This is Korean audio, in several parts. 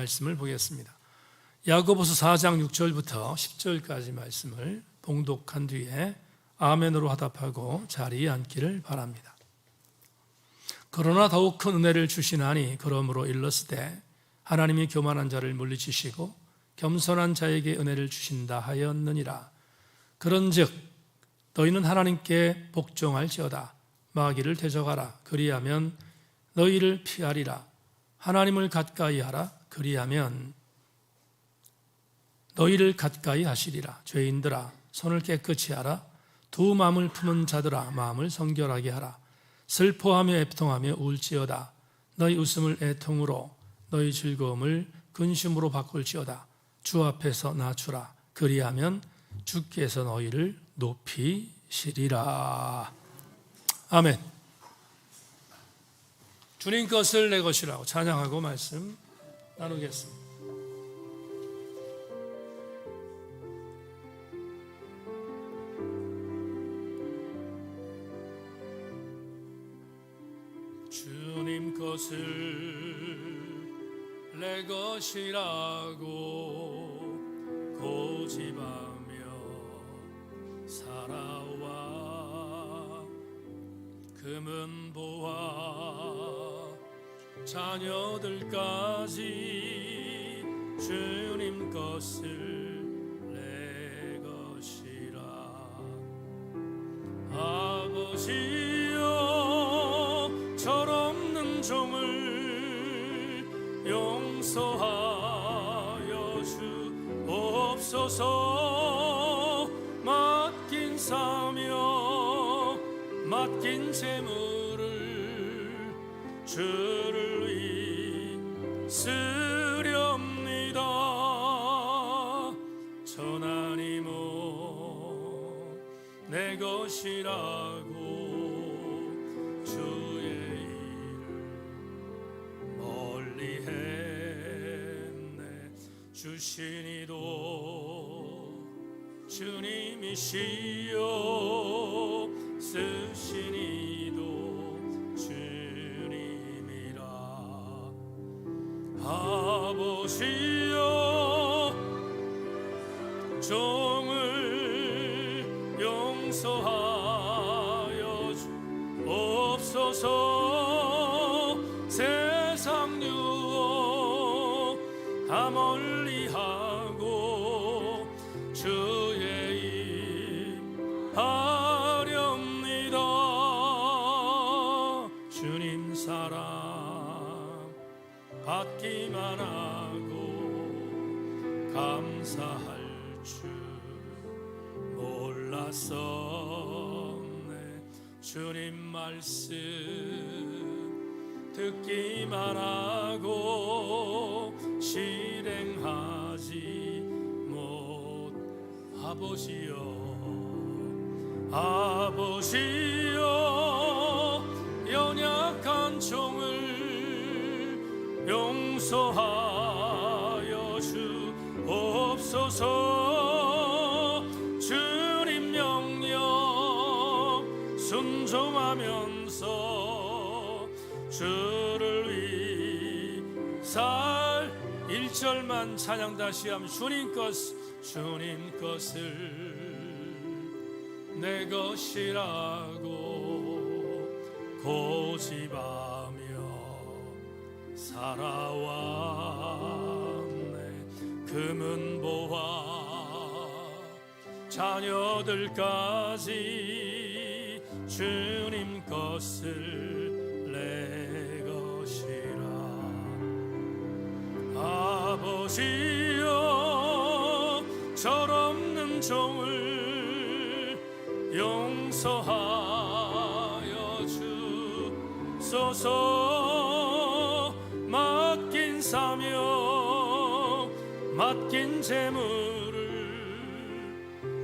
말씀을 보겠습니다. 야고보서 4장 6절부터 10절까지 말씀을 봉독한 뒤에 아멘으로 화답하고 자리에 앉기를 바랍니다. 그러나 더욱 큰 은혜를 주시나니 그러므로 일렀으되 하나님이 교만한 자를 물리치시고 겸손한 자에게 은혜를 주신다 하였느니라. 그런즉 너희는 하나님께 복종할지어다. 마귀를 대적하라. 그리하면 너희를 피하리라. 하나님을 가까이 하라. 그리하면 너희를 가까이 하시리라. 죄인들아 손을 깨끗이 하라. 두 마음을 품은 자들아 마음을 성결하게 하라. 슬퍼하며 애통하며 울지어다. 너희 웃음을 애통으로 너희 즐거움을 근심으로 바꿀지어다. 주 앞에서 낮추라. 그리하면 주께서 너희를 높이시리라. 아멘. 주님 것을 내 것이라고 찬양하고 말씀 나누겠습니다. 주님 것을 내 것이라고 고집하며 살아와 금은보화 자녀들까지 주님 것을 내 것이라. 아버지여 철없는 종을 용서하여 주옵소서. 맡긴 사명 맡긴 재물을 주를 위해 쓰렵니다. 전하님은 내 것이라고 주의 일을 멀리 했네. 주신 이도 주님이시여 쓰신 이도 주님이라. 아버지여 종을 용서하여 주옵소서. 세상 유혹 다 멀리하고 주의 일 하렵니다. 주님 사랑 받기만 하고 감사할 줄 몰랐었네. 주님 말씀 듣기만 하고 실행하지 못. 아버지여 연약한 종을 용서하여 주옵소서. 주님 명령 순종하면서 주를 위해 살. 1절만 찬양 다시 하면 주님 것을 내 것이라고 고집하며 살아왔네. 금은보화 자녀들까지 주님 것을 내 것이라. 아버지여 철없는 종을 용서하여 주소서. 맡긴 사명 맡긴 재물을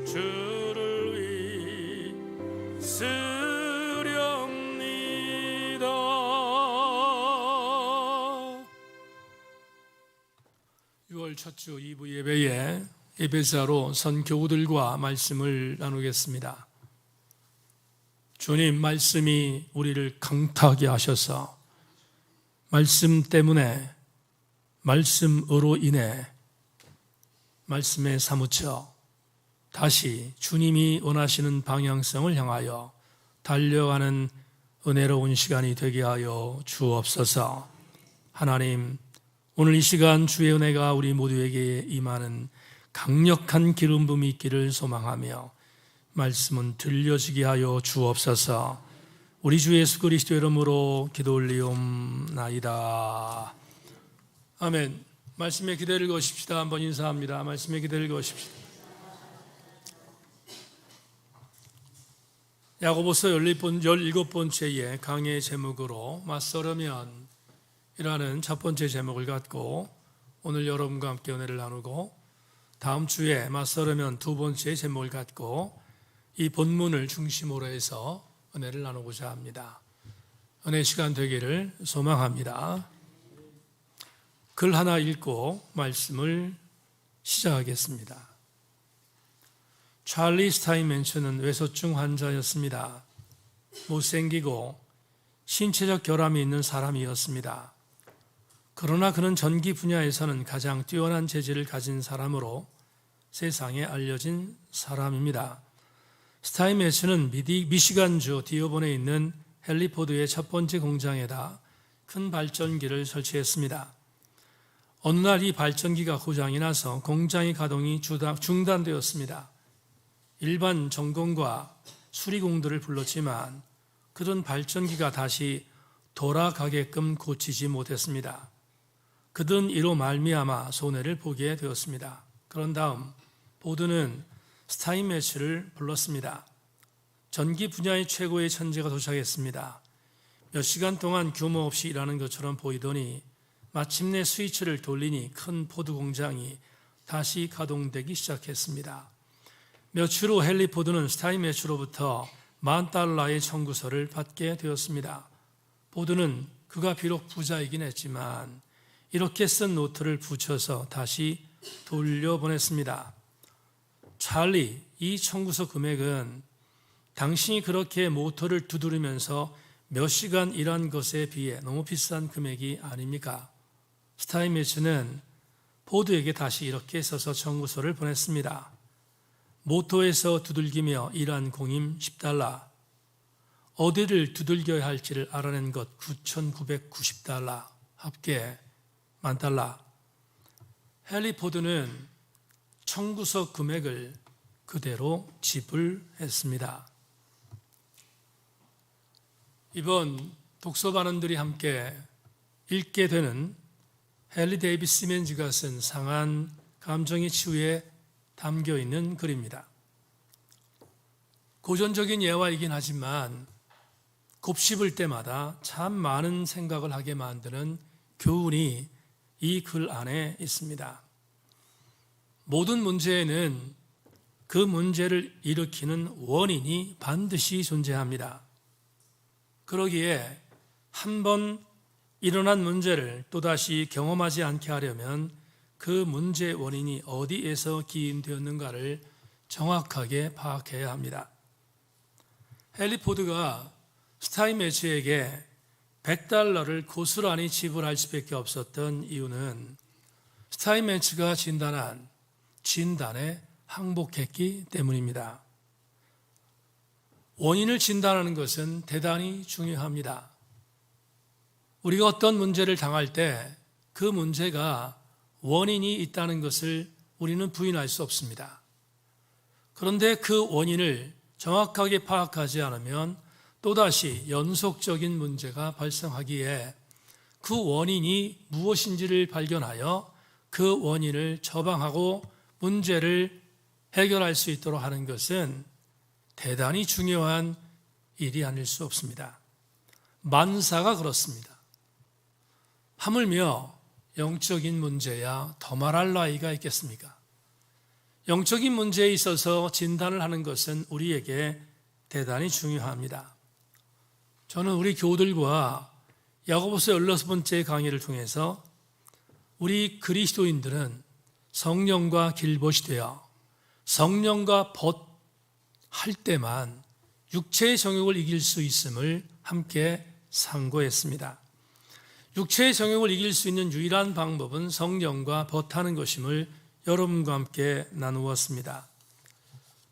주를 위해 쓰렵니다. 6월 첫 주 2부 예배에 에베소로 선교우들과 말씀을 나누겠습니다. 주님 말씀이 우리를 강타하게 하셔서 말씀 때문에 말씀으로 인해 말씀에 사무쳐 다시 주님이 원하시는 방향성을 향하여 달려가는 은혜로운 시간이 되게 하여 주옵소서. 하나님, 오늘 이 시간 주의 은혜가 우리 모두에게 임하는 강력한 기름 부음이 있기를 소망하며 말씀은 들려지게 하여 주옵소서. 우리 주 예수 그리스도 이름으로 기도 올리옵나이다. 아멘. 말씀에 기대를 거십시다. 한번 인사합니다. 말씀에 기대를 거십시다. 야고보서 17번째의 강의 제목으로 맞서려면 이라는 첫 번째 제목을 갖고 오늘 여러분과 함께 은혜를 나누고, 다음 주에 맞서려면 두 번째 제목을 갖고 이 본문을 중심으로 해서 은혜를 나누고자 합니다. 은혜 시간 되기를 소망합니다. 글 하나 읽고 말씀을 시작하겠습니다. 찰리 스타인맨츠는 외소증 환자였습니다. 못생기고 신체적 결함이 있는 사람이었습니다. 그러나 그는 전기 분야에서는 가장 뛰어난 재질을 가진 사람으로 세상에 알려진 사람입니다. 스타인맨츠는 미시간주 디어본에 있는 헨리포드의 첫 번째 공장에다 큰 발전기를 설치했습니다. 어느 날 이 발전기가 고장이 나서 공장의 가동이 중단되었습니다. 일반 점검과 수리공들을 불렀지만 그런 발전기가 다시 돌아가게끔 고치지 못했습니다. 그들은 이로 말미암아 손해를 보게 되었습니다. 그런 다음 포드는 스타인매츠를 불렀습니다. 전기 분야의 최고의 천재가 도착했습니다. 몇 시간 동안 규모 없이 일하는 것처럼 보이더니 마침내 스위치를 돌리니 큰 포드 공장이 다시 가동되기 시작했습니다. 며칠 후 헨리 포드는 스타인매츠로부터 $10,000의 청구서를 받게 되었습니다. 포드는 그가 비록 부자이긴 했지만 이렇게 쓴 노트를 붙여서 다시 돌려보냈습니다. 찰리, 이 청구서 금액은 당신이 그렇게 모터를 두드리면서 몇 시간 일한 것에 비해 너무 비싼 금액이 아닙니까? 스타인매츠는 포드에게 다시 이렇게 써서 청구서를 보냈습니다. 모터에서 두들기며 일한 공임 $10, 어디를 두들겨야 할지를 알아낸 것 $9,990, 합계 $10,000. 헨리 포드는 청구서 금액을 그대로 지불했습니다. 이번 독서 반원들이 함께 읽게 되는 헨리 데이비스 시멘즈가 쓴 상한 감정의 치유에 담겨 있는 글입니다. 고전적인 예화이긴 하지만 곱씹을 때마다 참 많은 생각을 하게 만드는 교훈이 이 글 안에 있습니다. 모든 문제에는 그 문제를 일으키는 원인이 반드시 존재합니다. 그러기에 한번 일어난 문제를 또다시 경험하지 않게 하려면 그 문제의 원인이 어디에서 기인되었는가를 정확하게 파악해야 합니다. 헨리 포드가 스타인매츠에게 $100를 고스란히 지불할 수밖에 없었던 이유는 스타인매츠가 진단한 진단에 항복했기 때문입니다. 원인을 진단하는 것은 대단히 중요합니다. 우리가 어떤 문제를 당할 때 그 문제가 원인이 있다는 것을 우리는 부인할 수 없습니다. 그런데 그 원인을 정확하게 파악하지 않으면 또다시 연속적인 문제가 발생하기에 그 원인이 무엇인지를 발견하여 그 원인을 처방하고 문제를 해결할 수 있도록 하는 것은 대단히 중요한 일이 아닐 수 없습니다. 만사가 그렇습니다. 하물며 영적인 문제야 더 말할 나위가 있겠습니까? 영적인 문제에 있어서 진단을 하는 것은 우리에게 대단히 중요합니다. 저는 우리 교우들과 야고보서 16번째 강의를 통해서 우리 그리스도인들은 성령과 길벗이 되어 성령과 벗할 때만 육체의 정욕을 이길 수 있음을 함께 상고했습니다. 육체의 정욕을 이길 수 있는 유일한 방법은 성령과 벗하는 것임을 여러분과 함께 나누었습니다.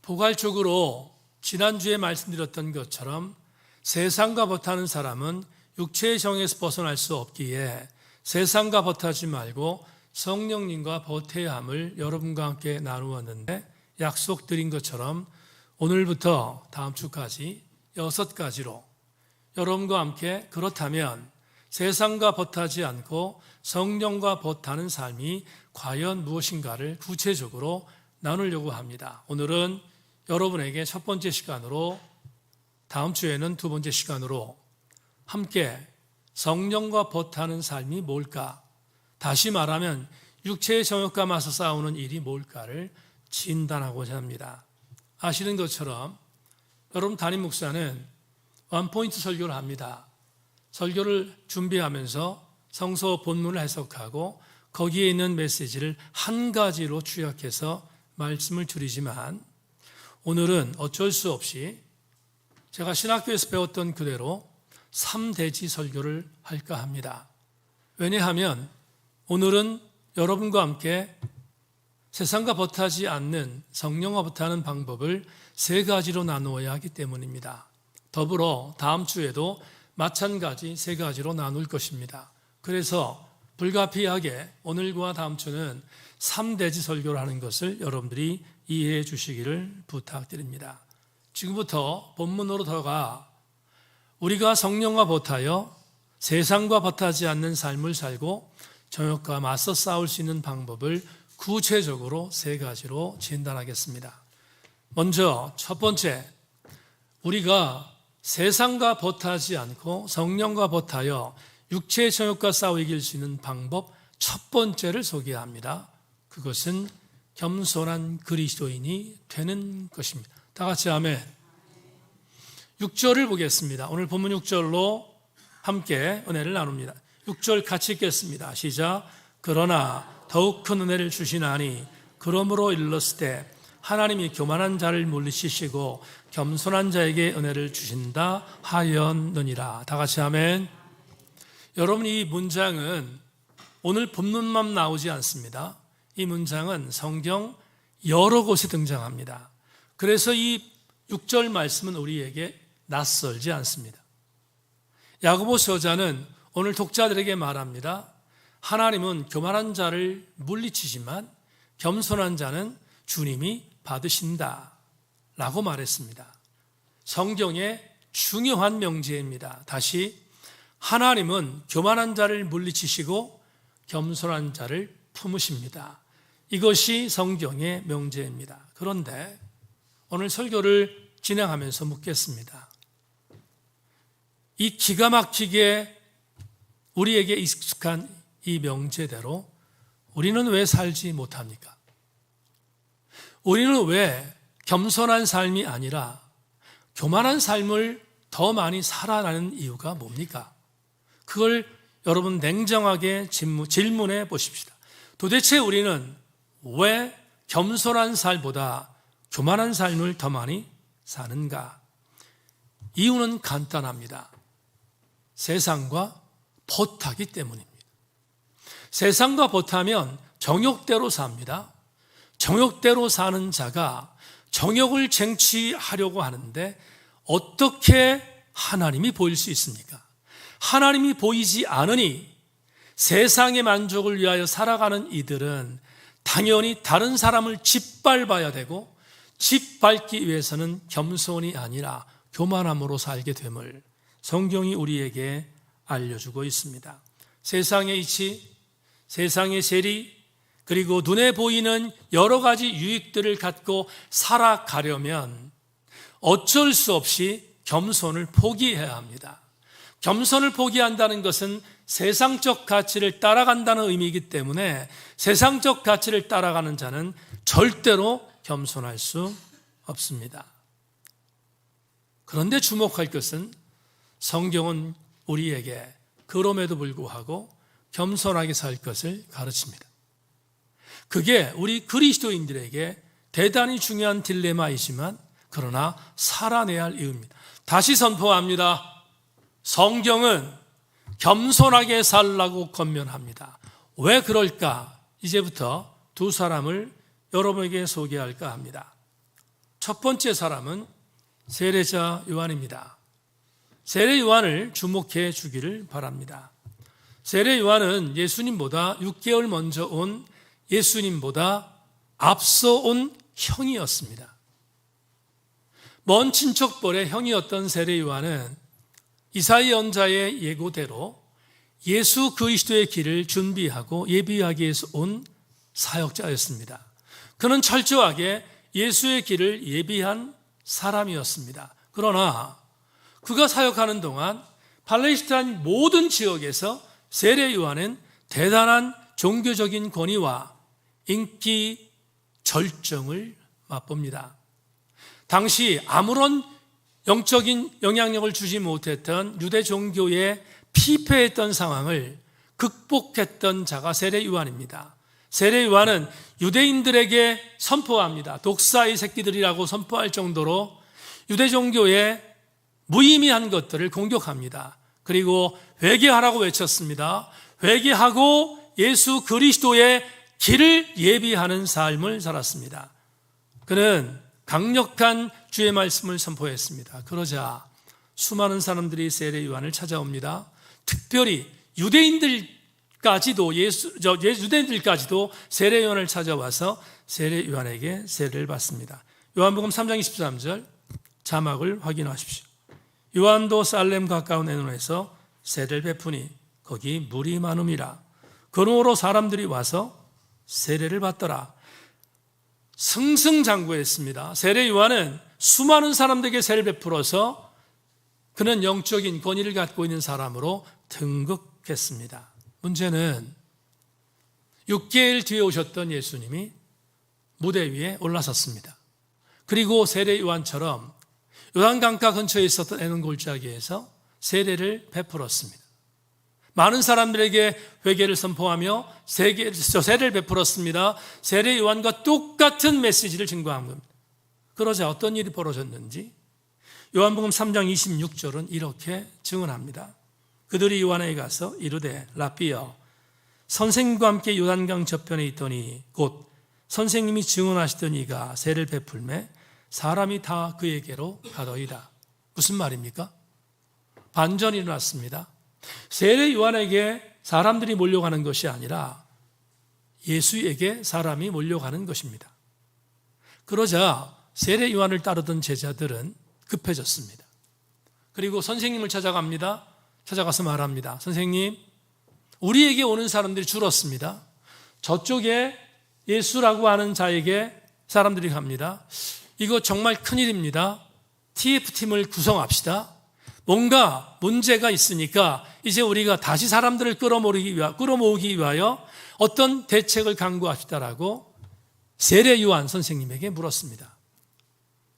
포괄적으로 지난주에 말씀드렸던 것처럼 세상과 벗하는 사람은 육체의 정에서 벗어날 수 없기에 세상과 벗하지 말고 성령님과 벗해야 함을 여러분과 함께 나누었는데, 약속드린 것처럼 오늘부터 다음 주까지 6가지로 여러분과 함께 그렇다면 세상과 벗하지 않고 성령과 벗하는 삶이 과연 무엇인가를 구체적으로 나누려고 합니다. 오늘은 여러분에게 첫 번째 시간으로, 다음 주에는 두 번째 시간으로 함께 성령과 벗하는 삶이 뭘까? 다시 말하면 육체의 정욕과 맞서 싸우는 일이 뭘까를 진단하고자 합니다. 아시는 것처럼 여러분 담임 목사는 원포인트 설교를 합니다. 설교를 준비하면서 성서 본문을 해석하고 거기에 있는 메시지를 한 가지로 추격해서 말씀을 드리지만, 오늘은 어쩔 수 없이 제가 신학교에서 배웠던 그대로 3대지 설교를 할까 합니다. 왜냐하면 오늘은 여러분과 함께 세상과 벗하지 않는 성령과 벗하는 방법을 3가지로 나누어야 하기 때문입니다. 더불어 다음 주에도 마찬가지 3가지로 나눌 것입니다. 그래서 불가피하게 오늘과 다음 주는 3대지 설교를 하는 것을 여러분들이 이해해 주시기를 부탁드립니다. 지금부터 본문으로 들어가 우리가 성령과 벗하여 세상과 벗하지 않는 삶을 살고 정욕과 맞서 싸울 수 있는 방법을 구체적으로 3가지로 진단하겠습니다. 먼저 첫 번째, 우리가 세상과 벗하지 않고 성령과 벗하여 육체의 정욕과 싸워 이길 수 있는 방법 첫 번째를 소개합니다. 그것은 겸손한 그리스도인이 되는 것입니다. 다 같이 아멘. 6절을 보겠습니다. 오늘 본문 6절로 함께 은혜를 나눕니다. 6절 같이 읽겠습니다. 시작. 그러나 더욱 큰 은혜를 주시나니 그러므로 일렀을 하나님이 교만한 자를 물리치시고 겸손한 자에게 은혜를 주신다 하였느니라. 다 같이 아멘. 여러분, 이 문장은 오늘 본문만 나오지 않습니다. 이 문장은 성경 여러 곳에 등장합니다. 그래서 이 6절 말씀은 우리에게 낯설지 않습니다. 야고보서 저자는 오늘 독자들에게 말합니다. 하나님은 교만한 자를 물리치지만 겸손한 자는 주님이 받으신다 라고 말했습니다. 성경의 중요한 명제입니다. 다시, 하나님은 교만한 자를 물리치시고 겸손한 자를 품으십니다. 이것이 성경의 명제입니다. 그런데 오늘 설교를 진행하면서 묻겠습니다. 이 기가 막히게 우리에게 익숙한 이 명제대로 우리는 왜 살지 못합니까? 우리는 왜 겸손한 삶이 아니라 교만한 삶을 더 많이 살아가는 이유가 뭡니까? 그걸 여러분 냉정하게 질문해 보십시다. 도대체 우리는 왜 겸손한 삶보다 교만한 삶을 더 많이 사는가? 이유는 간단합니다. 세상과 벗하기 때문입니다. 세상과 벗하면 정욕대로 삽니다. 정욕대로 사는 자가 정욕을 쟁취하려고 하는데 어떻게 하나님이 보일 수 있습니까? 하나님이 보이지 않으니 세상의 만족을 위하여 살아가는 이들은 당연히 다른 사람을 짓밟아야 되고, 짓밟기 위해서는 겸손이 아니라 교만함으로 살게 됨을 성경이 우리에게 알려주고 있습니다. 세상의 이치, 세상의 세리, 그리고 눈에 보이는 여러 가지 유익들을 갖고 살아가려면 어쩔 수 없이 겸손을 포기해야 합니다. 겸손을 포기한다는 것은 세상적 가치를 따라간다는 의미이기 때문에 세상적 가치를 따라가는 자는 절대로 겸손할 수 없습니다. 그런데 주목할 것은 성경은 우리에게 그럼에도 불구하고 겸손하게 살 것을 가르칩니다. 그게 우리 그리스도인들에게 대단히 중요한 딜레마이지만 그러나 살아내야 할 이유입니다. 다시 선포합니다. 성경은 겸손하게 살라고 권면합니다. 왜 그럴까? 이제부터 두 사람을 여러분에게 소개할까 합니다. 첫 번째 사람은 세례자 요한입니다. 세례 요한을 주목해 주기를 바랍니다. 세례 요한은 예수님보다 6개월 먼저 온 예수님보다 앞서 온 형이었습니다. 먼 친척벌의 형이었던 세례 요한은 이사야 언자의 예고대로 예수 그리스도의 길을 준비하고 예비하기 위해서 온 사역자였습니다. 그는 철저하게 예수의 길을 예비한 사람이었습니다. 그러나 그가 사역하는 동안 팔레스타인 모든 지역에서 세례 요한은 대단한 종교적인 권위와 인기 절정을 맛봅니다. 당시 아무런 영적인 영향력을 주지 못했던 유대 종교에 피폐했던 상황을 극복했던 자가 세례 요한입니다. 세례 요한은 유대인들에게 선포합니다. 독사의 새끼들이라고 선포할 정도로 유대 종교의 무의미한 것들을 공격합니다. 그리고 회개하라고 외쳤습니다. 회개하고 예수 그리스도의 길을 예비하는 삶을 살았습니다. 그는 강력한 주의 말씀을 선포했습니다. 그러자 수많은 사람들이 세례 요한을 찾아옵니다. 특별히 유대인들까지도 세례 요한을 찾아와서 세례 요한에게 세례를 받습니다. 요한복음 3장 23절 자막을 확인하십시오. 요한도 살렘 가까운 에논에서 세례를 베푸니 거기 물이 많음이라. 그러므로 사람들이 와서 세례를 받더라. 승승장구했습니다. 세례 요한은 수많은 사람들에게 세례를 베풀어서 그는 영적인 권위를 갖고 있는 사람으로 등극했습니다. 문제는 6개월 뒤에 오셨던 예수님이 무대 위에 올라섰습니다. 그리고 세례 요한처럼 요단강가 근처에 있었던 에논 골짜기에서 세례를 베풀었습니다. 많은 사람들에게 회개를 선포하며 세례를 베풀었습니다. 세례 요한과 똑같은 메시지를 증거한 겁니다. 그러자 어떤 일이 벌어졌는지 요한복음 3장 26절은 이렇게 증언합니다. 그들이 요한에게 가서 이르되 라삐여 선생님과 함께 요단강 저편에 있더니 곧 선생님이 증언하시던 이가 세례를 베풀매 사람이 다 그에게로 가더이다. 무슨 말입니까? 반전이 일어났습니다. 세례 요한에게 사람들이 몰려가는 것이 아니라 예수에게 사람이 몰려가는 것입니다. 그러자 세례 요한을 따르던 제자들은 급해졌습니다. 그리고 선생님을 찾아갑니다. 찾아가서 말합니다. 선생님, 우리에게 오는 사람들이 줄었습니다. 저쪽에 예수라고 하는 자에게 사람들이 갑니다. 이거 정말 큰일입니다. TF팀을 구성합시다. 뭔가 문제가 있으니까 이제 우리가 다시 사람들을 끌어모으기 위하여 어떤 대책을 강구합시다라고 세례 요한 선생님에게 물었습니다.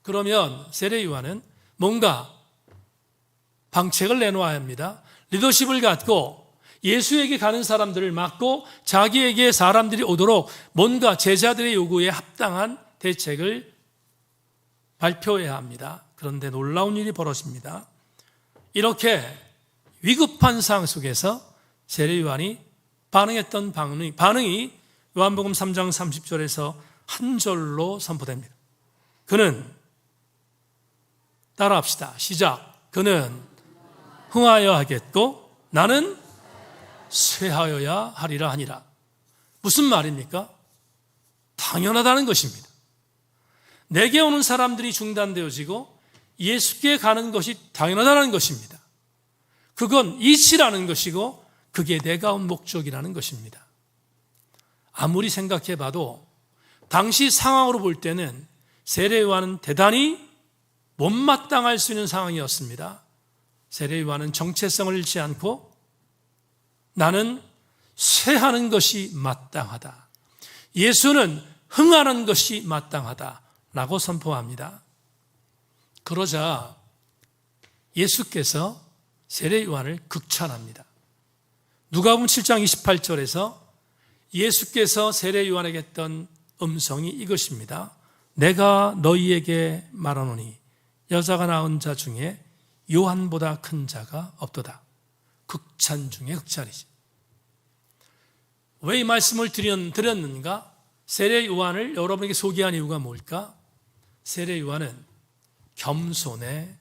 그러면 세례 요한은 뭔가 방책을 내놓아야 합니다. 리더십을 갖고 예수에게 가는 사람들을 막고 자기에게 사람들이 오도록 뭔가 제자들의 요구에 합당한 대책을 발표해야 합니다. 그런데 놀라운 일이 벌어집니다. 이렇게 위급한 상황 속에서 세례 요한이 반응했던 반응이 요한복음 3장 30절에서 한 절로 선포됩니다. 그는 따라합시다. 시작. 그는 흥하여 하겠고 나는 쇠하여야 하리라 하니라. 무슨 말입니까? 당연하다는 것입니다. 내게 오는 사람들이 중단되어지고 예수께 가는 것이 당연하다는 것입니다. 그건 이치라는 것이고 그게 내가 온 목적이라는 것입니다. 아무리 생각해 봐도 당시 상황으로 볼 때는 세례 요한은 대단히 못마땅할 수 있는 상황이었습니다. 세례 요한은 정체성을 잃지 않고 나는 쇠하는 것이 마땅하다. 예수는 흥하는 것이 마땅하다라고 선포합니다. 그러자 예수께서 세례 요한을 극찬합니다. 누가복음 7장 28절에서 예수께서 세례 요한에게 했던 음성이 이것입니다. 내가 너희에게 말하노니 여자가 낳은 자 중에 요한보다 큰 자가 없도다. 극찬 중에 극찬이지. 왜 이 말씀을 드렸는가? 세례 요한을 여러분에게 소개한 이유가 뭘까? 세례 요한은 겸손의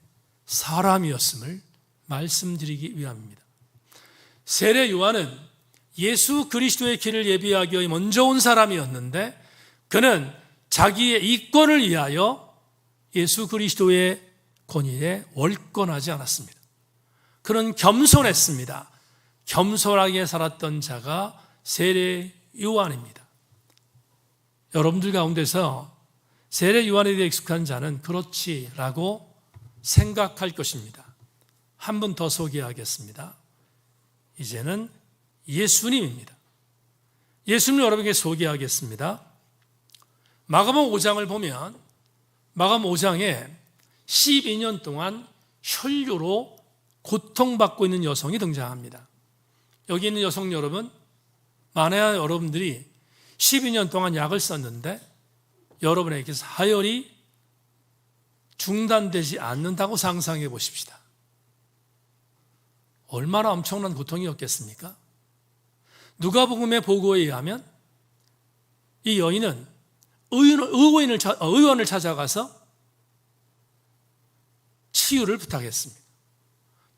사람이었음을 말씀드리기 위함입니다. 세례 요한은 예수 그리스도의 길을 예비하기 위해 먼저 온 사람이었는데 그는 자기의 이권을 위하여 예수 그리스도의 권위에 월권하지 않았습니다. 그는 겸손했습니다. 겸손하게 살았던 자가 세례 요한입니다. 여러분들 가운데서 세례 요한에 대해 익숙한 자는 그렇지라고 생각할 것입니다. 한 분 더 소개하겠습니다. 이제는 예수님입니다. 예수님을 여러분에게 소개하겠습니다. 마가복음 5장을 보면 마가복음 5장에 12년 동안 혈류로 고통받고 있는 여성이 등장합니다. 여기 있는 여성 여러분, 만약 여러분들이 12년 동안 약을 썼는데 여러분에게 사혈이 중단되지 않는다고 상상해 보십시다. 얼마나 엄청난 고통이었겠습니까? 누가복음의 보고에 의하면 이 여인은 의원을 찾아가서 치유를 부탁했습니다.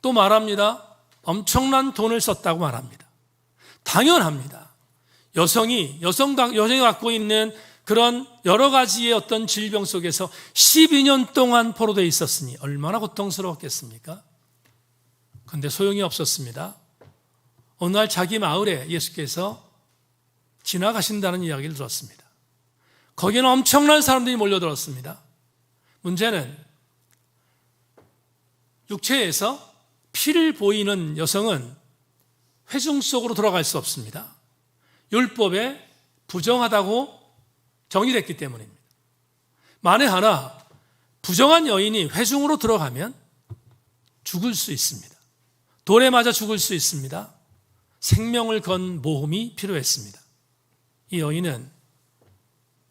또 말합니다. 엄청난 돈을 썼다고 말합니다. 당연합니다. 여성이 갖고 있는 그런 여러 가지의 어떤 질병 속에서 12년 동안 포로되어 있었으니 얼마나 고통스러웠겠습니까? 그런데 소용이 없었습니다. 어느 날 자기 마을에 예수께서 지나가신다는 이야기를 들었습니다. 거기는 엄청난 사람들이 몰려들었습니다. 문제는 육체에서 피를 보이는 여성은 회중 속으로 들어갈 수 없습니다. 율법에 부정하다고 정의됐기 때문입니다. 만에 하나 부정한 여인이 회중으로 들어가면 죽을 수 있습니다. 돌에 맞아 죽을 수 있습니다. 생명을 건 모험이 필요했습니다. 이 여인은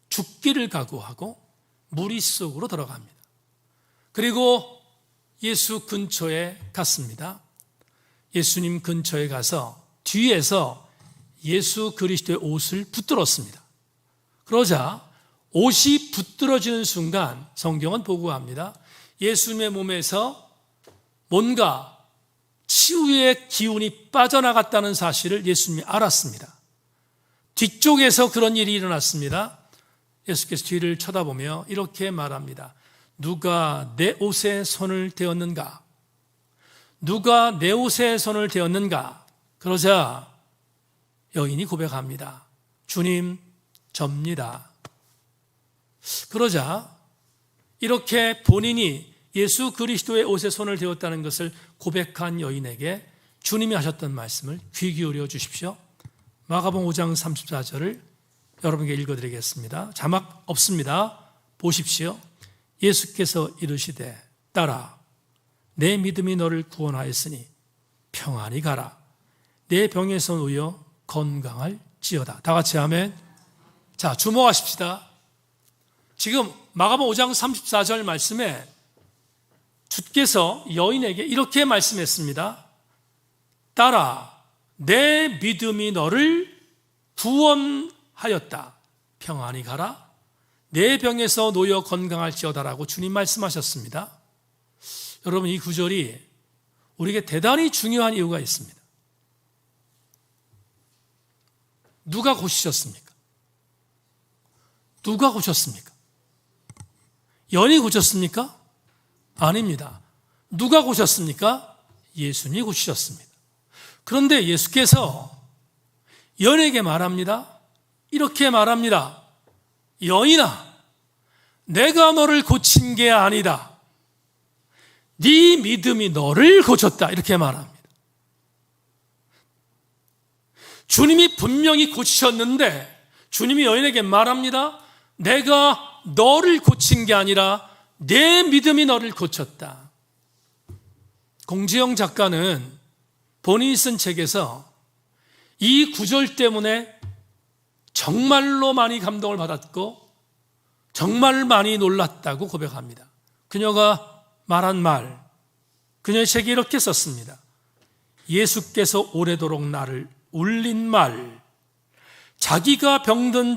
죽기를 각오하고 무리 속으로 들어갑니다. 그리고 예수 근처에 갔습니다. 예수님 근처에 가서 뒤에서 예수 그리스도의 옷을 붙들었습니다. 그러자 옷이 붙들어지는 순간 성경은 보고합니다. 예수님의 몸에서 뭔가 치유의 기운이 빠져나갔다는 사실을 예수님이 알았습니다. 뒤쪽에서 그런 일이 일어났습니다. 예수께서 뒤를 쳐다보며 이렇게 말합니다. 누가 내 옷에 손을 대었는가? 누가 내 옷에 손을 대었는가? 그러자 여인이 고백합니다. 주님, 접니다. 그러자 이렇게 본인이 예수 그리스도의 옷에 손을 대었다는 것을 고백한 여인에게 주님이 하셨던 말씀을 귀 기울여 주십시오. 마가복음 5장 34절을 여러분에게 읽어드리겠습니다. 자막 없습니다. 보십시오. 예수께서 이르시되 딸아 내 믿음이 너를 구원하였으니 평안히 가라. 내 병에서 누여 건강할지어다. 다 같이 아멘. 자, 주목하십시다. 지금 마가복음 5장 34절 말씀에 주께서 여인에게 이렇게 말씀했습니다. 딸아 내 믿음이 너를 구원하였다. 평안히 가라. 내 병에서 놓여 건강할지어다라고 주님 말씀하셨습니다. 여러분 이 구절이 우리에게 대단히 중요한 이유가 있습니다. 누가 고치셨습니까? 누가 고쳤습니까? 여인이 고쳤습니까? 아닙니다. 누가 고쳤습니까? 예수님이 고치셨습니다. 그런데 예수께서 여인에게 말합니다. 이렇게 말합니다. 여인아, 내가 너를 고친 게 아니다. 네 믿음이 너를 고쳤다. 이렇게 말합니다. 주님이 분명히 고치셨는데 주님이 여인에게 말합니다. 내가 너를 고친 게 아니라 내 믿음이 너를 고쳤다. 공지영 작가는 본인이 쓴 책에서 이 구절 때문에 정말로 많이 감동을 받았고 정말 많이 놀랐다고 고백합니다. 그녀가 말한 말, 그녀의 책에 이렇게 썼습니다. 예수께서 오래도록 나를 울린 말, 자기가 병든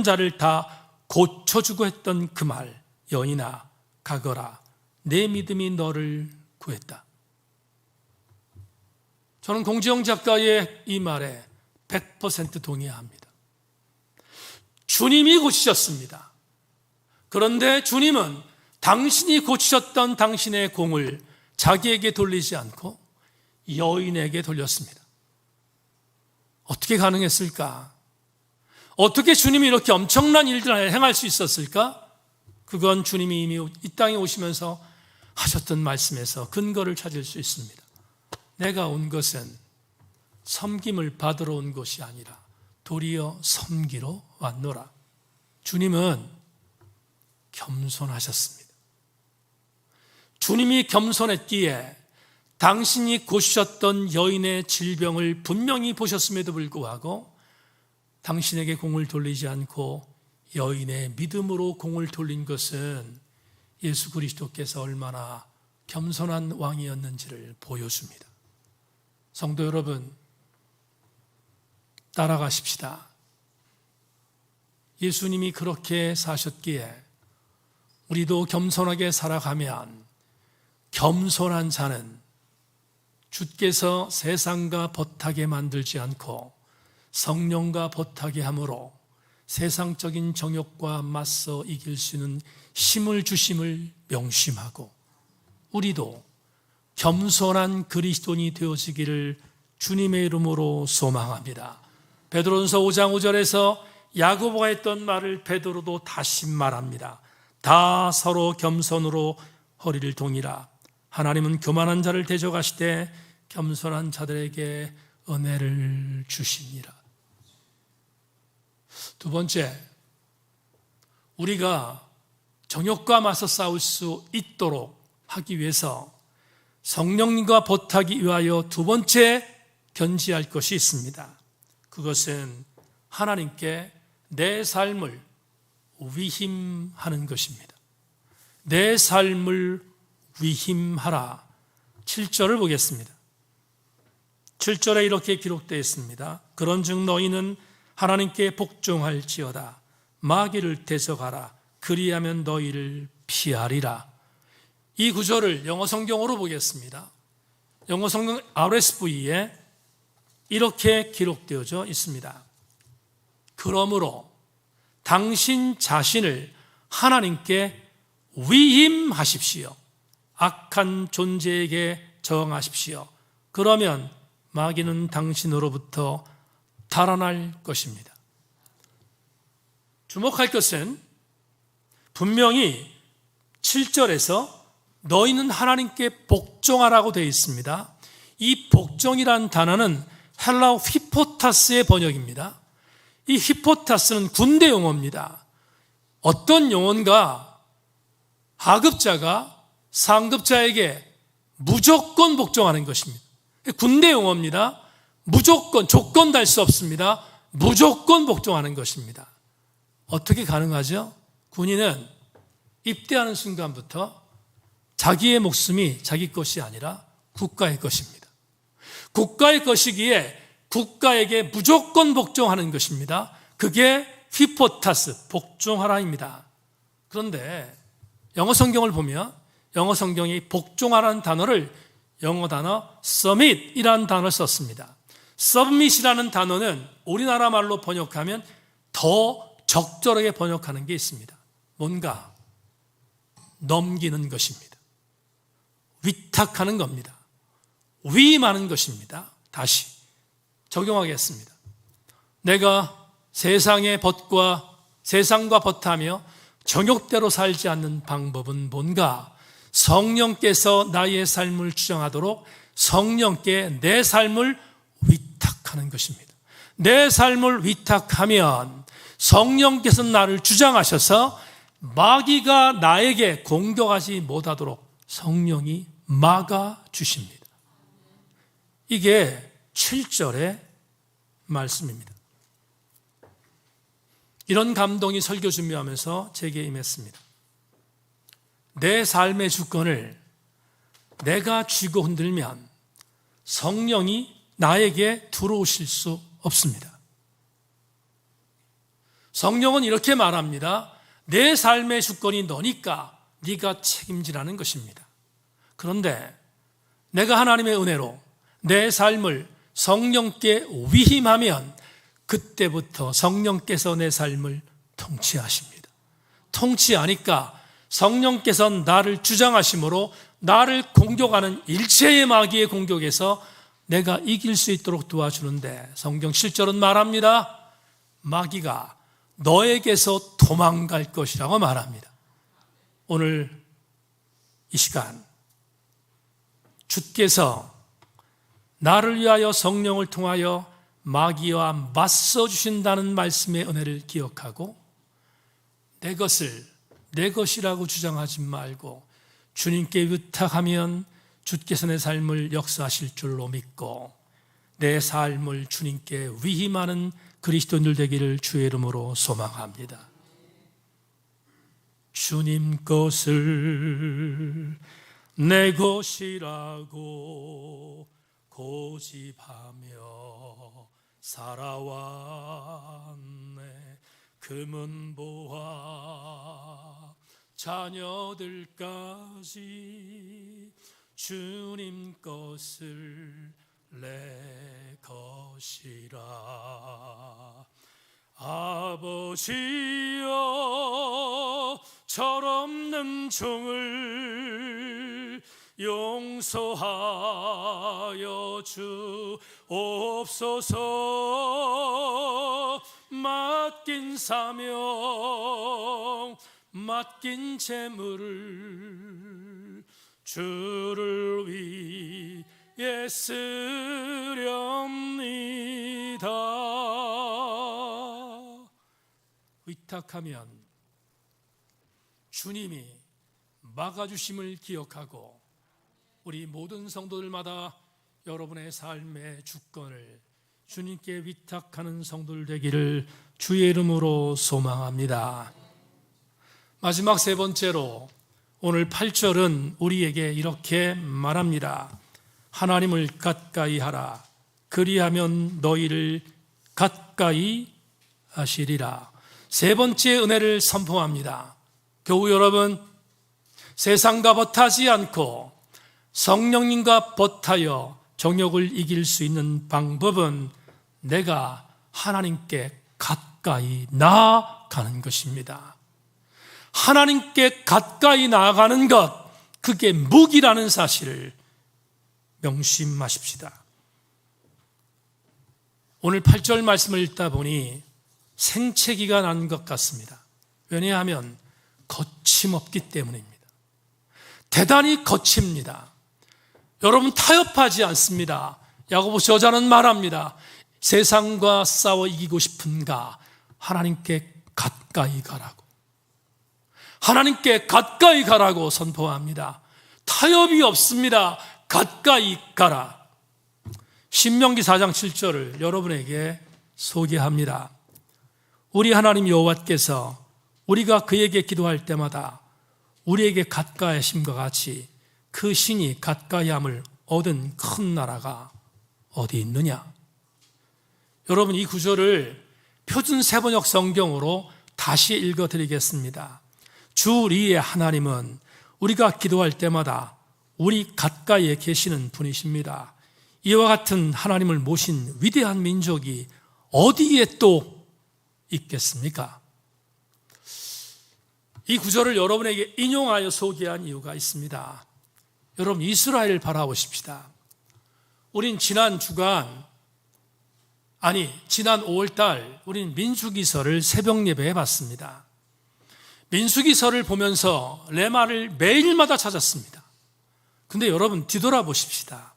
자를 다 고쳐주고 했던 그 말, 여인아 가거라, 내 믿음이 너를 구했다. 저는 공지영 작가의 이 말에 100% 동의합니다. 주님이 고치셨습니다. 그런데 주님은 당신이 고치셨던 당신의 공을 자기에게 돌리지 않고 여인에게 돌렸습니다. 어떻게 가능했을까? 어떻게 주님이 이렇게 엄청난 일들을 행할 수 있었을까? 그건 주님이 이미 이 땅에 오시면서 하셨던 말씀에서 근거를 찾을 수 있습니다. 내가 온 것은 섬김을 받으러 온 것이 아니라 도리어 섬기러 왔노라. 주님은 겸손하셨습니다. 주님이 겸손했기에 당신이 고치셨던 여인의 질병을 분명히 보셨음에도 불구하고 당신에게 공을 돌리지 않고 여인의 믿음으로 공을 돌린 것은 예수 그리스도께서 얼마나 겸손한 왕이었는지를 보여줍니다. 성도 여러분, 따라가십시다. 예수님이 그렇게 사셨기에 우리도 겸손하게 살아가면 겸손한 자는 주께서 세상과 벗하게 만들지 않고 성령과 벗하게 함으로 세상적인 정욕과 맞서 이길 수 있는 힘을 주심을 명심하고 우리도 겸손한 그리스도인이 되어지기를 주님의 이름으로 소망합니다. 베드로전서 5장 5절에서 야고보가 했던 말을 베드로도 다시 말합니다. 다 서로 겸손으로 허리를 동이라. 하나님은 교만한 자를 대적하시되 겸손한 자들에게 은혜를 주시니라. 두 번째, 우리가 정욕과 맞서 싸울 수 있도록 하기 위해서 성령님과 벗하기 위하여 두 번째 견지할 것이 있습니다. 그것은 하나님께 내 삶을 위임하는 것입니다. 내 삶을 위임하라. 7절을 보겠습니다. 7절에 이렇게 기록되어 있습니다. 그런즉 너희는 하나님께 복종할지어다. 마귀를 대적하라. 그리하면 너희를 피하리라. 이 구절을 영어 성경으로 보겠습니다. 영어 성경 RSV에 이렇게 기록되어져 있습니다. 그러므로 당신 자신을 하나님께 위임하십시오. 악한 존재에게 저항하십시오. 그러면 마귀는 당신으로부터 달아날 것입니다. 주목할 것은 분명히 7절에서 너희는 하나님께 복종하라고 되어 있습니다. 이 복종이란 단어는 헬라어 휘포타스의 번역입니다. 이 휘포타스는 군대 용어입니다. 어떤 요원과 하급자가 상급자에게 무조건 복종하는 것입니다. 군대 용어입니다. 무조건, 조건 달 수 없습니다. 무조건 복종하는 것입니다. 어떻게 가능하죠? 군인은 입대하는 순간부터 자기의 목숨이 자기 것이 아니라 국가의 것입니다. 국가의 것이기에 국가에게 무조건 복종하는 것입니다. 그게 휘포타스, 복종하라입니다. 그런데 영어 성경을 보면 영어 성경이 복종하라는 단어를 영어 단어 submit이라는 단어를 썼습니다. submit이라는 단어는 우리나라 말로 번역하면 더 적절하게 번역하는 게 있습니다. 뭔가 넘기는 것입니다. 위탁하는 겁니다. 위임하는 것입니다. 다시 적용하겠습니다. 내가 세상의 벗과 세상과 벗하며 정욕대로 살지 않는 방법은 뭔가? 성령께서 나의 삶을 주장하도록 성령께 내 삶을 위탁하는 것입니다. 내 삶을 위탁하면 성령께서 나를 주장하셔서 마귀가 나에게 공격하지 못하도록 성령이 막아주십니다. 이게 7절의 말씀입니다. 이런 감동이 설교 준비하면서 제게 임했습니다. 내 삶의 주권을 내가 쥐고 흔들면 성령이 나에게 들어오실 수 없습니다. 성령은 이렇게 말합니다. 내 삶의 주권이 너니까 네가 책임지라는 것입니다. 그런데 내가 하나님의 은혜로 내 삶을 성령께 위임하면 그때부터 성령께서 내 삶을 통치하십니다. 통치하니까 성령께서 나를 주장하심으로 나를 공격하는 일체의 마귀의 공격에서 내가 이길 수 있도록 도와주는데, 성경 7절은 말합니다. 마귀가 너에게서 도망갈 것이라고 말합니다. 오늘 이 시간 주께서 나를 위하여 성령을 통하여 마귀와 맞서 주신다는 말씀의 은혜를 기억하고 내 것을 내 것이라고 주장하지 말고 주님께 의탁하면 주께서 내 삶을 역사하실 줄로 믿고 내 삶을 주님께 위임하는 그리스도인들 되기를 주의 이름으로 소망합니다. 주님 것을 내 것이라고 고집하며 살아왔네. 금은 보화 자녀들까지 주님 것을 내 것이라. 아버지여 철없는 종을 용서하여 주옵소서. 맡긴 사명 맡긴 재물을 주를 위해 쓰렵니다. 의탁하면 주님이 막아주심을 기억하고 우리 모든 성도들마다 여러분의 삶의 주권을 주님께 위탁하는 성도들 되기를 주의 이름으로 소망합니다. 마지막 세 번째로 오늘 8절은 우리에게 이렇게 말합니다. 하나님을 가까이 하라. 그리하면 너희를 가까이 하시리라. 세 번째 은혜를 선포합니다. 교우 여러분, 세상과 버타지 않고 성령님과 버타여 정욕을 이길 수 있는 방법은 내가 하나님께 가까이 나아가는 것입니다. 하나님께 가까이 나아가는 것, 그게 무기라는 사실을 명심하십시다. 오늘 8절 말씀을 읽다 보니 생채기가 난 것 같습니다. 왜냐하면 거침없기 때문입니다. 대단히 거칩니다. 여러분, 타협하지 않습니다. 야고보 저자는 말합니다. 세상과 싸워 이기고 싶은가? 하나님께 가까이 가라고. 하나님께 가까이 가라고 선포합니다. 타협이 없습니다. 가까이 가라. 신명기 4장 7절을 여러분에게 소개합니다. 우리 하나님 여호와께서 우리가 그에게 기도할 때마다 우리에게 가까이 하심과 같이 그 신이 가까이함을 얻은 큰 나라가 어디 있느냐? 여러분, 이 구절을 표준 세번역 성경으로 다시 읽어드리겠습니다. 주 우리의 하나님은 우리가 기도할 때마다 우리 가까이에 계시는 분이십니다. 이와 같은 하나님을 모신 위대한 민족이 어디에 또 있겠습니까? 이 구절을 여러분에게 인용하여 소개한 이유가 있습니다. 여러분, 이스라엘을 바라보십시다. 우린 지난 5월달 우린 민수기서를 새벽 예배에 봤습니다. 민수기서를 보면서 레마를 매일마다 찾았습니다. 근데 여러분, 뒤돌아보십시다.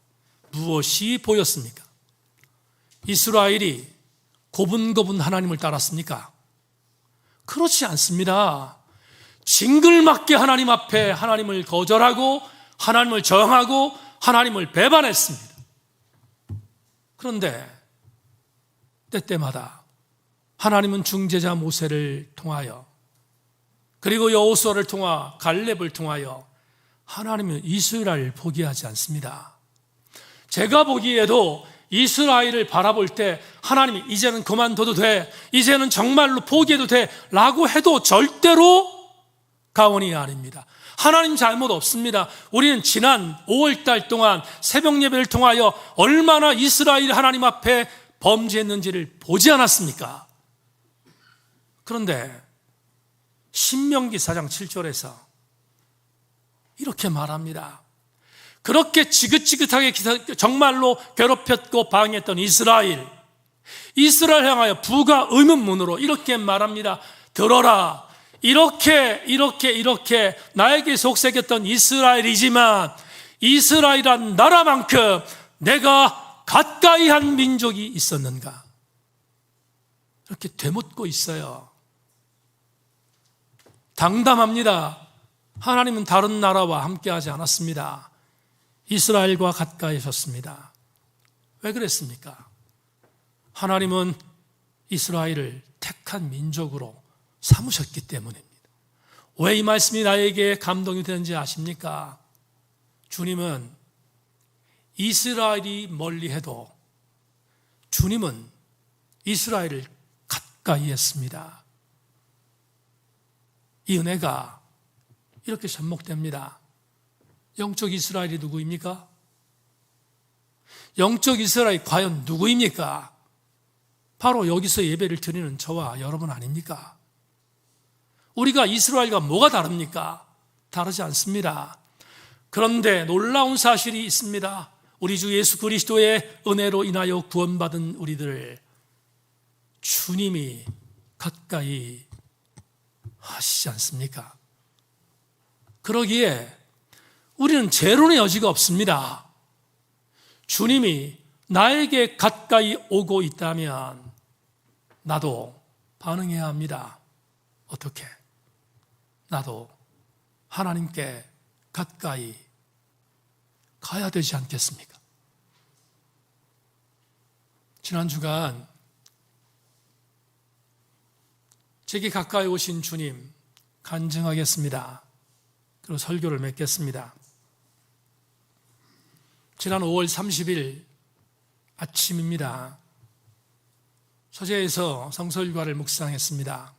무엇이 보였습니까? 이스라엘이 고분고분 하나님을 따랐습니까? 그렇지 않습니다. 징글맞게 하나님 앞에 하나님을 거절하고 하나님을 저항하고 하나님을 배반했습니다. 그런데 때때마다 하나님은 중재자 모세를 통하여, 그리고 여호수아를 통하 갈렙을 통하여 하나님은 이스라엘을 포기하지 않습니다. 제가 보기에도 이스라엘을 바라볼 때 하나님이 이제는 그만둬도 돼, 이제는 정말로 포기해도 돼 라고 해도 절대로 가언이 아닙니다. 하나님 잘못 없습니다. 우리는 지난 5월달 동안 새벽 예배를 통하여 얼마나 이스라엘 하나님 앞에 범죄했는지를 보지 않았습니까? 그런데 신명기 4장 7절에서 이렇게 말합니다. 그렇게 지긋지긋하게 정말로 괴롭혔고 방해했던 이스라엘 향하여 부가 의문문으로 이렇게 말합니다. 들어라, 이렇게 나에게 속삭였던 이스라엘이지만 이스라엘이란 나라만큼 내가 가까이 한 민족이 있었는가? 이렇게 되묻고 있어요. 당담합니다. 하나님은 다른 나라와 함께하지 않았습니다. 이스라엘과 가까이 하셨습니다. 왜 그랬습니까? 하나님은 이스라엘을 택한 민족으로 삼으셨기 때문입니다. 왜 이 말씀이 나에게 감동이 되는지 아십니까? 주님은 이스라엘이 멀리해도 주님은 이스라엘을 가까이 했습니다. 이 은혜가 이렇게 접목됩니다. 영적 이스라엘이 누구입니까? 영적 이스라엘이 과연 누구입니까? 바로 여기서 예배를 드리는 저와 여러분 아닙니까? 우리가 이스라엘과 뭐가 다릅니까? 다르지 않습니다. 그런데 놀라운 사실이 있습니다. 우리 주 예수 그리스도의 은혜로 인하여 구원받은 우리들을 주님이 가까이 하시지 않습니까? 그러기에 우리는 재론의 여지가 없습니다. 주님이 나에게 가까이 오고 있다면 나도 반응해야 합니다. 어떻게? 나도 하나님께 가까이 가야 되지 않겠습니까? 지난 주간 제게 가까이 오신 주님 간증하겠습니다. 그리고 설교를 맺겠습니다. 지난 5월 30일 아침입니다. 서재에서 성서일과를 묵상했습니다.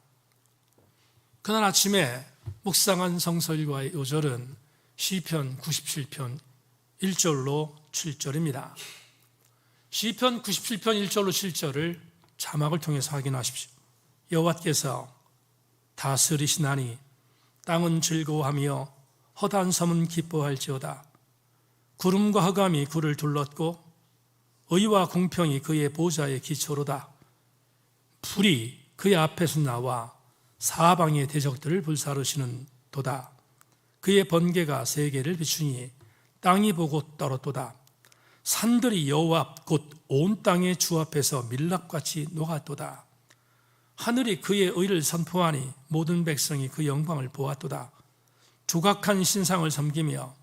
그날 아침에 묵상한 성서일과의 요절은 시편 97편 1절로 7절입니다. 시편 97편 1절로 7절을 자막을 통해서 확인하십시오. 여호와께서 다스리시나니 땅은 즐거워하며 허다한 섬은 기뻐할지어다. 구름과 흑암이 그를 둘렀고 의와 공평이 그의 보좌의 기초로다. 불이 그의 앞에서 나와 사방의 대적들을 불사르시는 도다. 그의 번개가 세계를 비추니 땅이 보고 떨었도다. 산들이 여호와 앞 곧 온 땅의 주 앞에서 밀랍같이 녹았도다. 하늘이 그의 의를 선포하니 모든 백성이 그 영광을 보았도다. 조각한 신상을 섬기며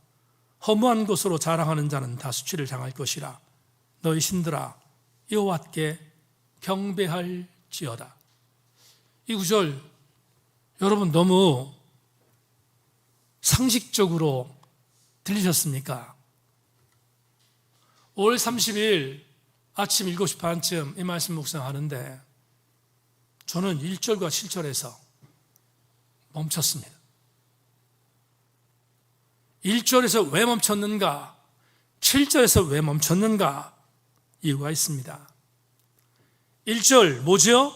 허무한 곳으로 자랑하는 자는 다 수치를 당할 것이라. 너희 신들아 여호와께 경배할지어다. 이 구절 여러분 너무 상식적으로 들리셨습니까? 5월 30일 아침 7시 반쯤 이 말씀 묵상하는데 저는 1절과 7절에서 멈췄습니다. 1절에서 왜 멈췄는가? 7절에서 왜 멈췄는가? 이유가 있습니다. 1절 뭐죠?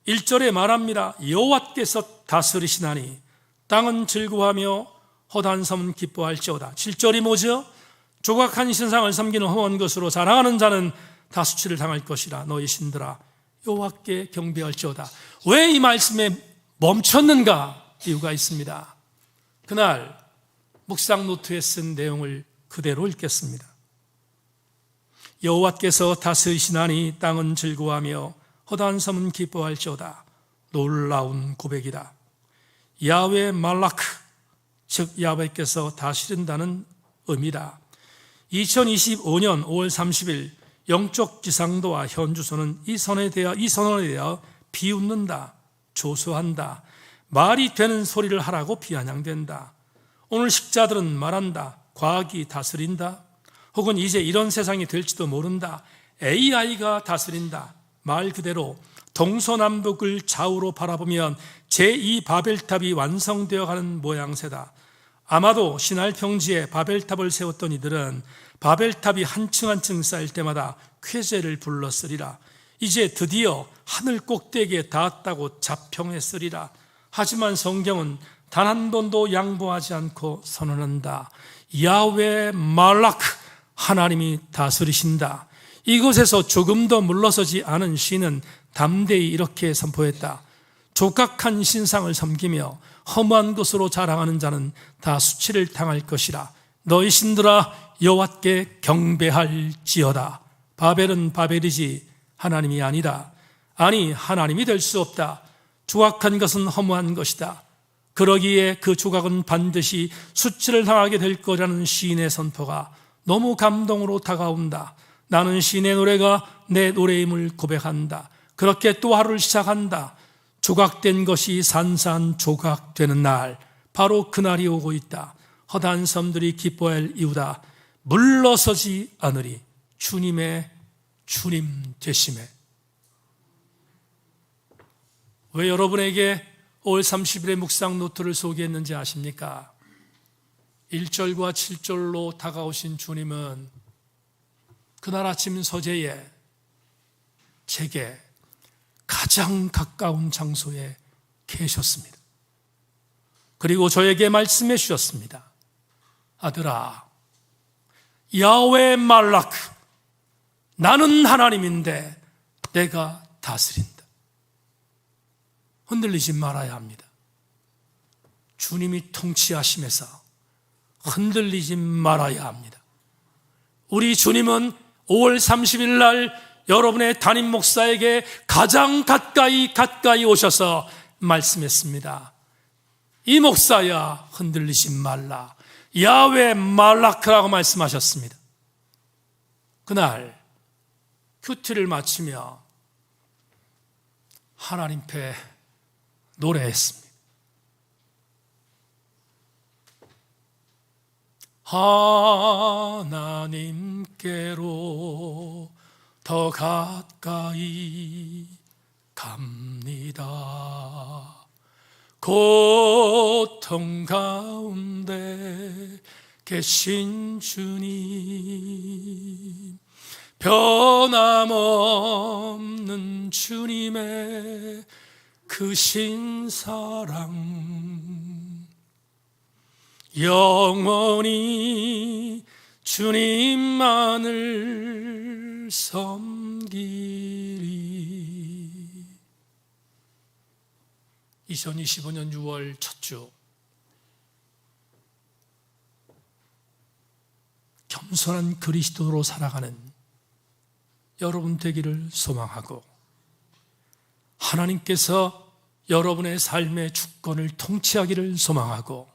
1절에 말합니다. 여호와께서 다스리시나니 땅은 즐거워하며 허다한 섬은 기뻐할지어다. 7절이 뭐죠? 조각한 신상을 섬기는 허무한 것으로 자랑하는 자는 다 수치를 당할 것이라. 너희 신들아 여호와께 경배할지어다. 왜 이 말씀에 멈췄는가? 이유가 있습니다. 그날 묵상 노트에 쓴 내용을 그대로 읽겠습니다. 여호와께서 다스리시나니 땅은 즐거워하며 허다한 섬은 기뻐할지어다. 놀라운 고백이다. 야훼 말라크, 즉 야훼께서 다스린다는 의미다. 2025년 5월 30일 영적 기상도와 현주소는 이 선언에 대하여 비웃는다, 조소한다, 말이 되는 소리를 하라고 비아냥된다. 오늘 식자들은 말한다. 과학이 다스린다. 혹은 이제 이런 세상이 될지도 모른다, AI가 다스린다, 말 그대로 동서남북을 좌우로 바라보면 제2 바벨탑이 완성되어 가는 모양새다. 아마도 신할 평지에 바벨탑을 세웠던 이들은 바벨탑이 한층 한층 쌓일 때마다 쾌재를 불렀으리라. 이제 드디어 하늘 꼭대기에 닿았다고 자평했으리라. 하지만 성경은 단 한 번도 양보하지 않고 선언한다. 야훼 말라크, 하나님이 다스리신다. 이곳에서 조금 더 물러서지 않은 시인은 담대히 이렇게 선포했다. 조각한 신상을 섬기며 허무한 것으로 자랑하는 자는 다 수치를 당할 것이라. 너희 신들아, 여호와께 경배할지어다. 바벨은 바벨이지 하나님이 아니다. 아니, 하나님이 될 수 없다. 조각한 것은 허무한 것이다. 그러기에 그 조각은 반드시 수치를 당하게 될 거라는 시인의 선포가 너무 감동으로 다가온다. 나는 시인의 노래가 내 노래임을 고백한다. 그렇게 또 하루를 시작한다. 조각된 것이 산산조각되는 날, 바로 그날이 오고 있다. 허다한 섬들이 기뻐할 이유다. 물러서지 않으리. 주님의 주님 되심에. 왜 여러분에게 5월 30일의 묵상 노트를 소개했는지 아십니까? 1절과 7절로 다가오신 주님은 그날 아침 서재에 제게 가장 가까운 장소에 계셨습니다. 그리고 저에게 말씀해 주셨습니다. 아들아, 야훼 말라크, 나는 하나님인데 내가 다스린다. 흔들리지 말아야 합니다. 주님이 통치하심에서 흔들리지 말아야 합니다. 우리 주님은 5월 30일 날 여러분의 담임 목사에게 가장 가까이 오셔서 말씀했습니다. 이 목사야, 흔들리지 말라. 야훼 말라크라고 말씀하셨습니다. 그날 큐티를 마치며 하나님 앞에 노래했습니다. 하나님께로 더 가까이 갑니다. 고통 가운데 계신 주님, 변함없는 주님의 크신 사랑, 영원히 주님만을 섬기리. 2025년 6월 첫 주, 겸손한 그리스도로 살아가는 여러분 되기를 소망하고, 하나님께서 여러분의 삶의 주권을 통치하기를 소망하고,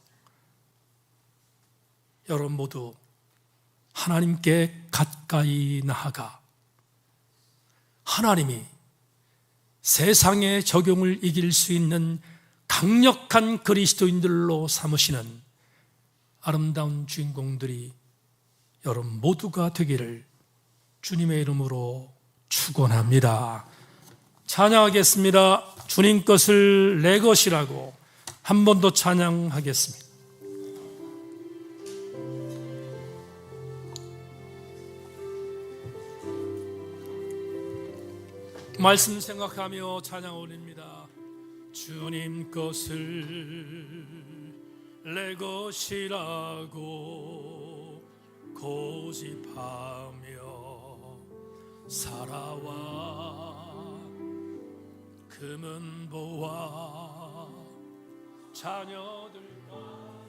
여러분 모두 하나님께 가까이 나아가 하나님이 세상의 적용을 이길 수 있는 강력한 그리스도인들로 삼으시는 아름다운 주인공들이 여러분 모두가 되기를 주님의 이름으로 축원합니다. 찬양하겠습니다. 주님 것을 내 것이라고 한 번 더 찬양하겠습니다. 말씀 생각하며 찬양 올립니다. 주님 것을 내 것이라고 고집하며 살아와 금은보와 자녀들까지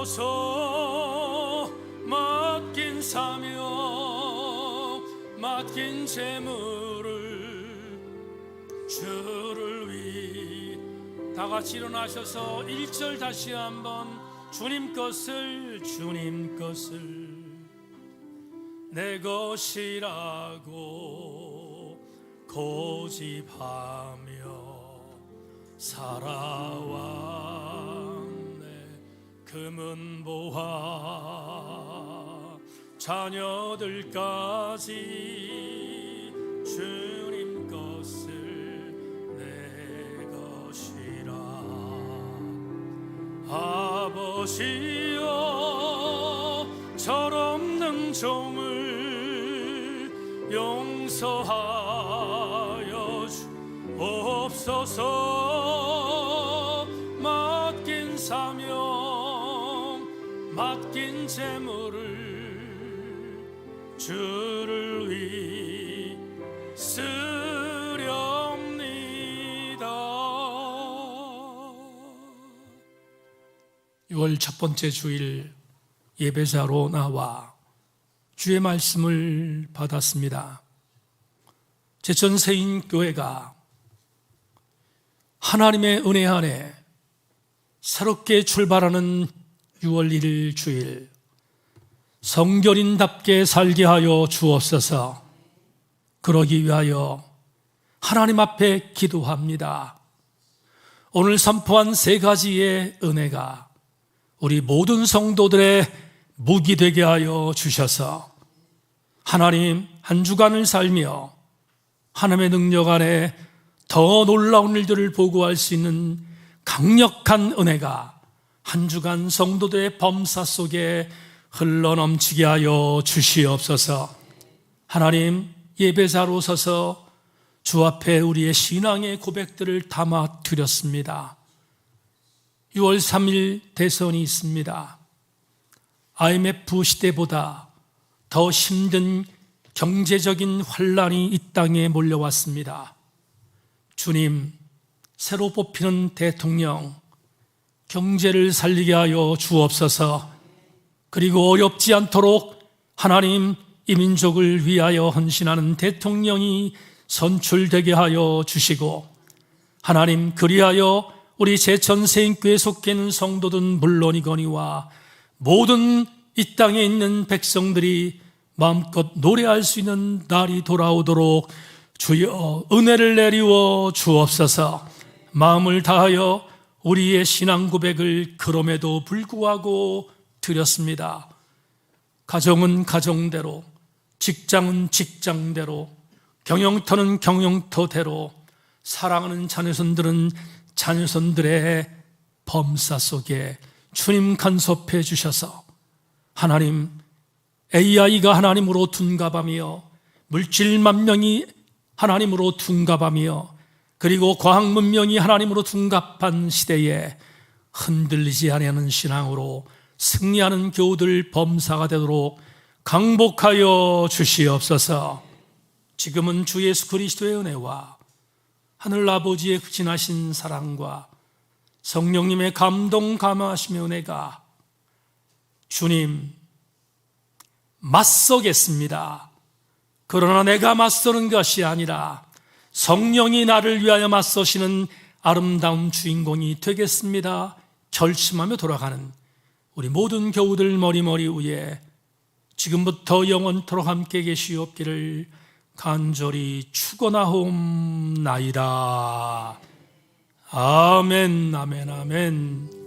없소서. 맡긴 사명, 맡긴 재물을 주를 위해. 다 같이 일어나셔서 1절 다시 한번 주님 것을 내 것이라고 고집하며 살아왔네. 금은 보화 자녀들까지 주님 것을 내 것이라. 아버지여, 철없는 종을 용서하여 주옵소서. 맡긴 사명, 맡긴 재물을 주를 위해 쓰렵니다. 6월 첫 번째 주일 예배자로 나와 주의 말씀을 받았습니다. 제천세인교회가 하나님의 은혜 안에 새롭게 출발하는 6월 1일 주일, 성결인답게 살게 하여 주옵소서. 그러기 위하여 하나님 앞에 기도합니다. 오늘 선포한 3가지의 은혜가 우리 모든 성도들의 무기 되게 하여 주셔서 하나님 한 주간을 살며 하나님의 능력 안에 더 놀라운 일들을 보고할 수 있는 강력한 은혜가 한 주간 성도들의 범사 속에 흘러넘치게 하여 주시옵소서. 하나님, 예배자로 서서 주 앞에 우리의 신앙의 고백들을 담아 드렸습니다. 6월 3일 대선이 있습니다. IMF 시대보다 더 힘든 경제적인 환란이 이 땅에 몰려왔습니다. 주님, 새로 뽑히는 대통령, 경제를 살리게 하여 주옵소서. 그리고 어렵지 않도록 하나님, 이 민족을 위하여 헌신하는 대통령이 선출되게 하여 주시고, 하나님, 그리하여 우리 제천세인교회에 속해 있는 성도들 물론이거니와 모든 이 땅에 있는 백성들이 마음껏 노래할 수 있는 날이 돌아오도록 주여 은혜를 내리워 주옵소서. 마음을 다하여 우리의 신앙 고백을 그럼에도 불구하고 드렸습니다. 가정은 가정대로, 직장은 직장대로, 경영터는 경영터대로, 사랑하는 자녀손들은 자녀손들의 범사 속에 주님 간섭해 주셔서 하나님, AI가 하나님으로 둔갑하며 물질 만명이 하나님으로 둔갑하며 그리고 과학 문명이 하나님으로 둔갑한 시대에 흔들리지 않는 신앙으로 승리하는 교우들 범사가 되도록 강복하여 주시옵소서. 지금은 주 예수 그리스도의 은혜와 하늘 아버지의 극진하신 사랑과 성령님의 감동 감화하심의 은혜가 주님 맞서겠습니다. 그러나 내가 맞서는 것이 아니라 성령이 나를 위하여 맞서시는 아름다운 주인공이 되겠습니다. 결심하며 돌아가는 우리 모든 교우들 머리머리 위에 지금부터 영원토록 함께 계시옵기를 간절히 축원하옵나이다. 아멘, 아멘, 아멘.